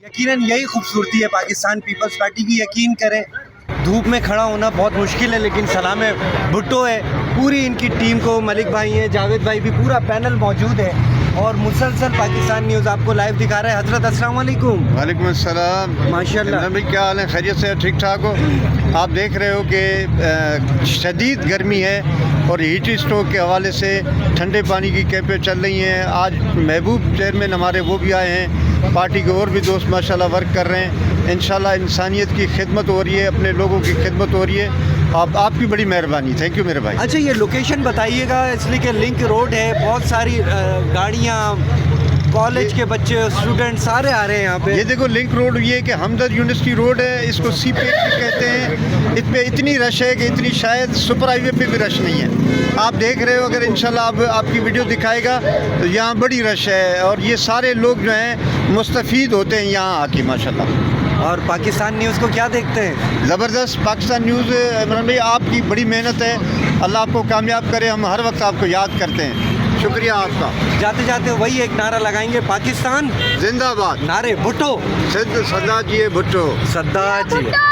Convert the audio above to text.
यकीनन यही खूबसूरती है पाकिस्तान पीपल्स पार्टी की। यकीन करें धूप में खड़ा होना बहुत मुश्किल है, लेकिन सलाम भुट्टो है, पूरी इनकी टीम को, मलिक भाई हैं, जावेद भाई भी, पूरा पैनल मौजूद है और मुसलसल पाकिस्तान न्यूज़ आपको लाइव दिखा रहा है। हजरत अस्सलाम वालेकुम। वालेकुम अस्सलाम। माशाल्लाह। नबी क्या हाल है? खैरियत से ठीक ठाक हो? आप देख रहे हो कि शदीद गर्मी है और हीट स्ट्रोक के हवाले से ठंडे पानी की कैंपें चल रही हैं। आज महबूब चेयरमैन हमारे वो भी आए हैं, पार्टी के और भी दोस्त माशाल्लाह वर्क कर रहे हैं। इंशाल्लाह इंसानियत की खिदमत हो रही है, अपने लोगों की खिदमत हो रही है। आपकी बड़ी मेहरबानी, थैंक यू मेरे भाई। अच्छा, ये लोकेशन बताइएगा, इसलिए कि लिंक रोड है, बहुत सारी गाड़ियाँ, कॉलेज के बच्चे, स्टूडेंट सारे आ रहे हैं यहाँ पे। ये देखो लिंक रोड, ये कि हमदर्द यूनिवर्सिटी रोड है, इसको सी पे कहते हैं। इस पे इतनी रश है कि इतनी शायद सुपर हाईवे पे भी रश नहीं है। आप देख रहे हो, अगर इंशाल्लाह आपकी वीडियो दिखाएगा तो यहाँ बड़ी रश है और ये सारे लोग जो हैं मुस्तफ़ीद होते हैं यहाँ आके माशाल्लाह। और पाकिस्तान न्यूज़ को क्या देखते हैं? ज़बरदस्त पाकिस्तान न्यूज़। इमरान भाई आपकी बड़ी मेहनत है, अल्लाह आपको कामयाब करे। हम हर वक्त आपको याद करते हैं, शुक्रिया आपका। जाते जाते वही एक नारा लगाएंगे, पाकिस्तान जिंदाबाद। नारे भुट्टो सिद्ध सरदार जी भुट्टो। सरदार जी।